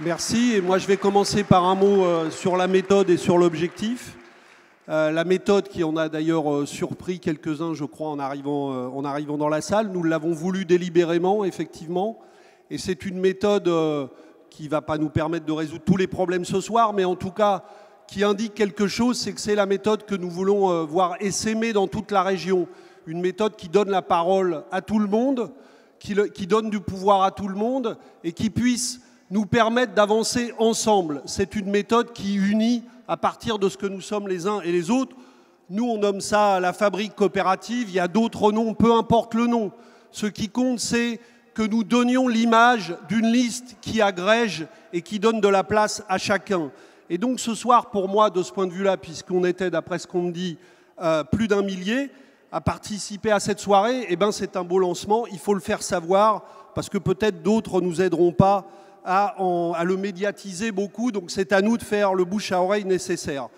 Merci. Et moi, je vais commencer par un mot sur la méthode et sur l'objectif. La méthode qui en a d'ailleurs surpris quelques-uns, je crois, en arrivant dans la salle. Nous l'avons voulu délibérément, effectivement. Et c'est une méthode qui ne va pas nous permettre de résoudre tous les problèmes ce soir, mais en tout cas, qui indique quelque chose, c'est que c'est la méthode que nous voulons voir essaimer dans toute la région. Une méthode qui donne la parole à tout le monde, qui donne du pouvoir à tout le monde et qui puisse nous permettre d'avancer ensemble. C'est une méthode qui unit à partir de ce que nous sommes les uns et les autres. Nous, on nomme ça la fabrique coopérative, il y a d'autres noms, peu importe le nom. Ce qui compte, c'est que nous donnions l'image d'une liste qui agrège et qui donne de la place à chacun. Et donc ce soir, pour moi, de ce point de vue-là, puisqu'on était, d'après ce qu'on me dit, plus d'1 millier à participer à cette soirée, eh ben, c'est un beau lancement, il faut le faire savoir, parce que peut-être d'autres ne nous aideront pas à le médiatiser beaucoup, donc c'est à nous de faire le bouche à oreille nécessaire.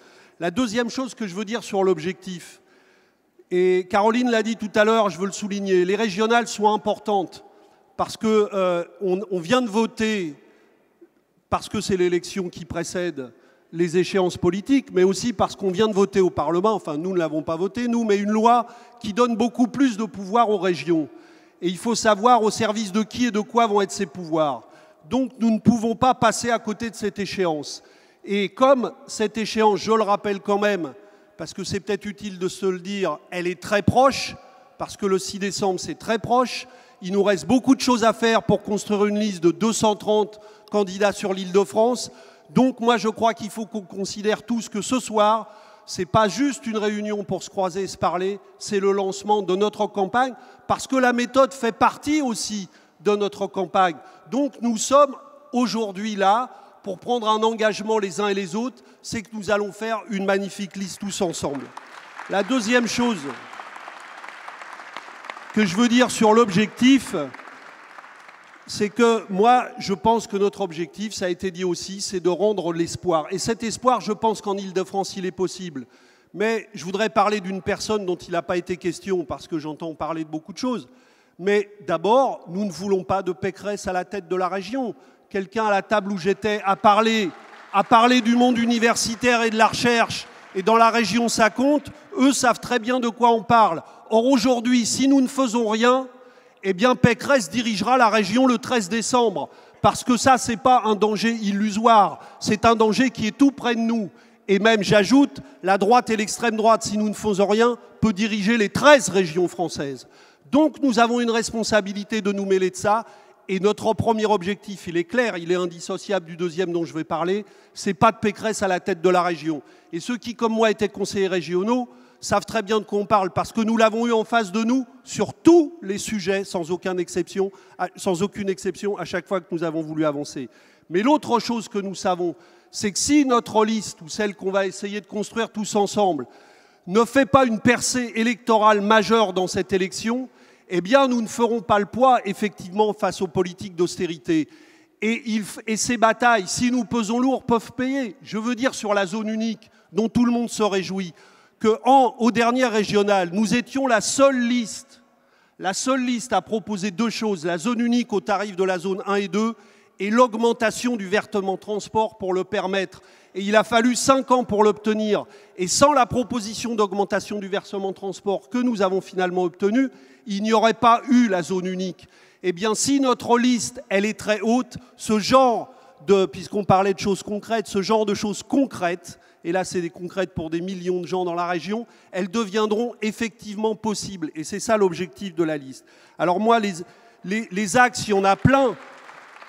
La deuxième chose que je veux dire sur l'objectif, et Caroline l'a dit tout à l'heure, je veux le souligner, les régionales sont importantes, parce qu'on vient de voter, parce que c'est l'élection qui précède les échéances politiques, mais aussi parce qu'on vient de voter au Parlement, enfin nous ne l'avons pas voté, nous, mais une loi qui donne beaucoup plus de pouvoir aux régions. Et il faut savoir au service de qui et de quoi vont être ces pouvoirs. Donc nous ne pouvons pas passer à côté de cette échéance. Et comme cette échéance, je le rappelle quand même, parce que c'est peut-être utile de se le dire, elle est très proche, parce que le 6 décembre c'est très proche, il nous reste beaucoup de choses à faire pour construire une liste de 230 candidats sur l'Île-de-France. Donc moi je crois qu'il faut qu'on considère tous que ce soir, ce n'est pas juste une réunion pour se croiser et se parler, c'est le lancement de notre campagne, parce que la méthode fait partie aussi de notre campagne. Donc nous sommes aujourd'hui là pour prendre un engagement les uns et les autres, c'est que nous allons faire une magnifique liste tous ensemble. La deuxième chose que je veux dire sur l'objectif, c'est que moi, je pense que notre objectif, ça a été dit aussi, c'est de rendre l'espoir. Et cet espoir, je pense qu'en Île-de-France, il est possible. Mais je voudrais parler d'une personne dont il n'a pas été question, parce que j'entends parler de beaucoup de choses. Mais d'abord, nous ne voulons pas de Pécresse à la tête de la région. Quelqu'un à la table où j'étais a parlé du monde universitaire et de la recherche, et dans la région, ça compte. Eux savent très bien de quoi on parle. Or, aujourd'hui, si nous ne faisons rien, eh bien, Pécresse dirigera la région le 13 décembre. Parce que ça, ce n'est pas un danger illusoire, c'est un danger qui est tout près de nous. Et même, j'ajoute, la droite et l'extrême droite, si nous ne faisons rien, peut diriger les 13 régions françaises. Donc, nous avons une responsabilité de nous mêler de ça. Et notre premier objectif, il est clair, il est indissociable du deuxième dont je vais parler, c'est pas de Pécresse à la tête de la région. Et ceux qui, comme moi, étaient conseillers régionaux, savent très bien de quoi on parle, parce que nous l'avons eu en face de nous sur tous les sujets, sans aucune exception, à chaque fois que nous avons voulu avancer. Mais l'autre chose que nous savons, c'est que si notre liste, ou celle qu'on va essayer de construire tous ensemble, ne fait pas une percée électorale majeure dans cette élection, eh bien nous ne ferons pas le poids, effectivement, face aux politiques d'austérité. Et ces batailles, si nous pesons lourd, peuvent payer. Je veux dire sur la zone unique, dont tout le monde se réjouit, qu'aux dernières régionales, nous étions la seule liste à proposer deux choses, la zone unique au tarif de la zone 1 et 2 et l'augmentation du versement transport pour le permettre. Et il a fallu 5 ans pour l'obtenir. Et sans la proposition d'augmentation du versement transport que nous avons finalement obtenue, il n'y aurait pas eu la zone unique. Eh bien, si notre liste, elle est très haute, ce genre puisqu'on parlait de choses concrètes, ce genre de choses concrètes, et là c'est des concrètes pour des millions de gens dans la région, elles deviendront effectivement possibles. Et c'est ça l'objectif de la liste. Alors moi, les axes, il y en a plein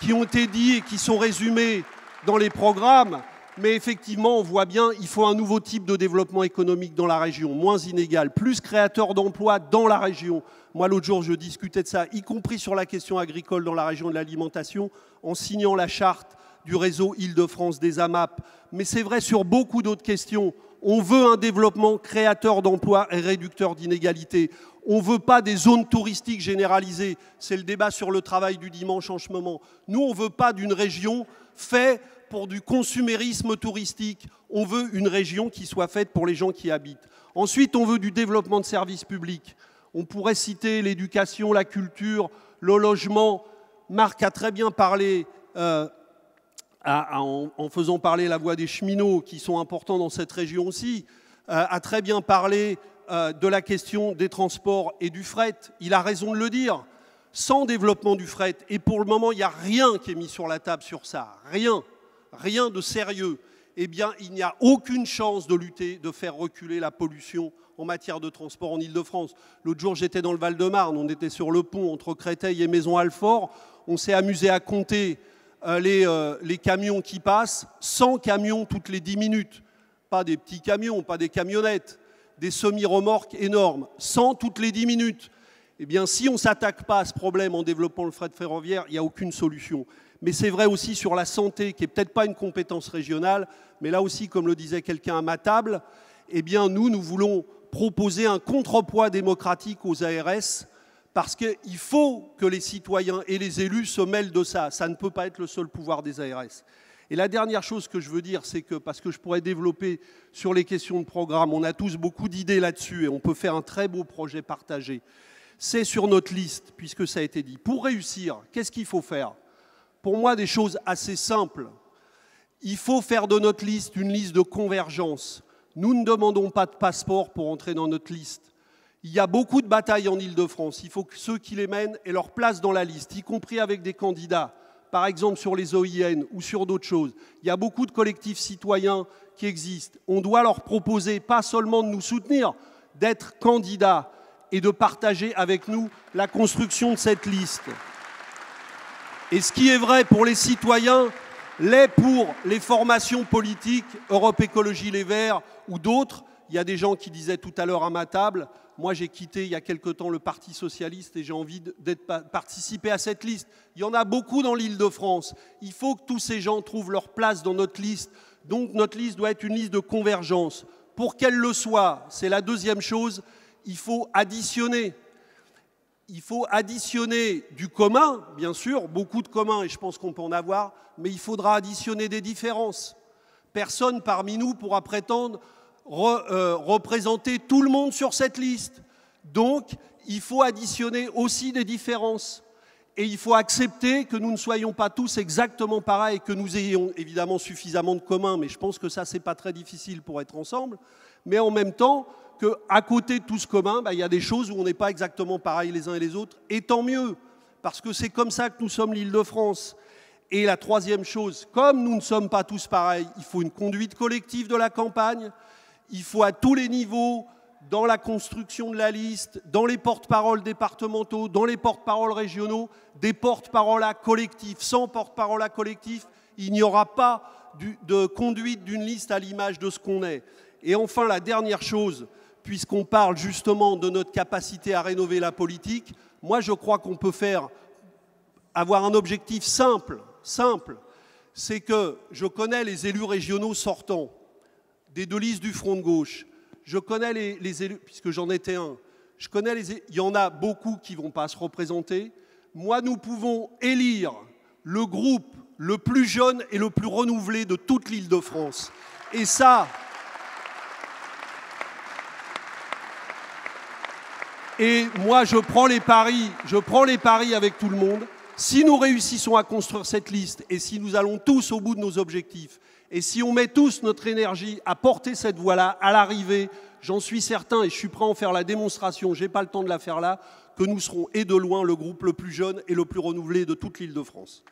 qui ont été dits et qui sont résumés dans les programmes, mais effectivement, on voit bien, il faut un nouveau type de développement économique dans la région, moins inégal, plus créateur d'emplois dans la région. Moi, l'autre jour, je discutais de ça, y compris sur la question agricole dans la région de l'alimentation, en signant la charte du réseau Île-de-France des AMAP. Mais c'est vrai sur beaucoup d'autres questions. On veut un développement créateur d'emplois et réducteur d'inégalités. On ne veut pas des zones touristiques généralisées. C'est le débat sur le travail du dimanche en ce moment. Nous, on ne veut pas d'une région faite pour du consumérisme touristique. On veut une région qui soit faite pour les gens qui y habitent. Ensuite, on veut du développement de services publics. On pourrait citer l'éducation, la culture, le logement. Marc a très bien parlé en faisant parler la voix des cheminots, qui sont importants dans cette région aussi, a très bien parlé de la question des transports et du fret. Il a raison de le dire. Sans développement du fret, et pour le moment, il n'y a rien qui est mis sur la table sur ça, rien de sérieux, eh bien, il n'y a aucune chance de lutter, de faire reculer la pollution en matière de transport en Ile-de-France. L'autre jour, j'étais dans le Val-de-Marne, on était sur le pont entre Créteil et Maisons-Alfort, on s'est amusé à compter les camions qui passent, 100 camions toutes les 10 minutes. Pas des petits camions, pas des camionnettes, des semi-remorques énormes, 100 toutes les 10 minutes. Eh bien, si on ne s'attaque pas à ce problème en développant le fret ferroviaire, il n'y a aucune solution. Mais c'est vrai aussi sur la santé, qui n'est peut-être pas une compétence régionale, mais là aussi, comme le disait quelqu'un à ma table, eh bien, nous voulons proposer un contrepoids démocratique aux ARS, parce qu'il faut que les citoyens et les élus se mêlent de ça. Ça ne peut pas être le seul pouvoir des ARS. Et la dernière chose que je veux dire, c'est que, parce que je pourrais développer sur les questions de programme, on a tous beaucoup d'idées là-dessus, et on peut faire un très beau projet partagé. C'est sur notre liste, puisque ça a été dit. Pour réussir, qu'est-ce qu'il faut faire? Pour moi, des choses assez simples. Il faut faire de notre liste une liste de convergence. Nous ne demandons pas de passeport pour entrer dans notre liste. Il y a beaucoup de batailles en Ile-de-France. Il faut que ceux qui les mènent aient leur place dans la liste, y compris avec des candidats, par exemple sur les OIN ou sur d'autres choses. Il y a beaucoup de collectifs citoyens qui existent. On doit leur proposer, pas seulement de nous soutenir, d'être candidats, et de partager avec nous la construction de cette liste. Et ce qui est vrai pour les citoyens, l'est pour les formations politiques, Europe Écologie Les Verts ou d'autres. Il y a des gens qui disaient tout à l'heure à ma table, moi j'ai quitté il y a quelque temps le Parti Socialiste et j'ai envie de participer à cette liste. Il y en a beaucoup dans l'Île-de-France. Il faut que tous ces gens trouvent leur place dans notre liste. Donc notre liste doit être une liste de convergence. Pour qu'elle le soit, c'est la deuxième chose, il faut additionner. Il faut additionner du commun, bien sûr, beaucoup de commun, et je pense qu'on peut en avoir, mais il faudra additionner des différences. Personne parmi nous pourra prétendre représenter tout le monde sur cette liste. Donc, il faut additionner aussi des différences. Et il faut accepter que nous ne soyons pas tous exactement pareils, que nous ayons évidemment suffisamment de commun, mais je pense que ça, c'est pas très difficile pour être ensemble, mais en même temps, qu'à côté de tout ce commun, il y a des choses où on n'est pas exactement pareils les uns et les autres, et tant mieux, parce que c'est comme ça que nous sommes l'Île-de-France. Et la troisième chose, comme nous ne sommes pas tous pareils, il faut une conduite collective de la campagne, il faut à tous les niveaux, dans la construction de la liste, dans les porte-paroles départementaux, dans les porte-paroles régionaux, des porte-paroles collectifs. Sans porte-parole collectif, il n'y aura pas de conduite d'une liste à l'image de ce qu'on est. Et enfin, la dernière chose, puisqu'on parle justement de notre capacité à rénover la politique, moi je crois qu'on peut avoir un objectif simple, c'est que je connais les élus régionaux sortants des deux listes du Front de gauche, je connais les élus, puisque j'en étais un, il y en a beaucoup qui ne vont pas se représenter. Moi, nous pouvons élire le groupe le plus jeune et le plus renouvelé de toute l'Île-de-France. Et ça... Et moi, je prends les paris avec tout le monde. Si nous réussissons à construire cette liste et si nous allons tous au bout de nos objectifs et si on met tous notre énergie à porter cette voie-là, à l'arrivée, j'en suis certain et je suis prêt à en faire la démonstration, je n'ai pas le temps de la faire là, que nous serons et de loin le groupe le plus jeune et le plus renouvelé de toute l'Île-de-France.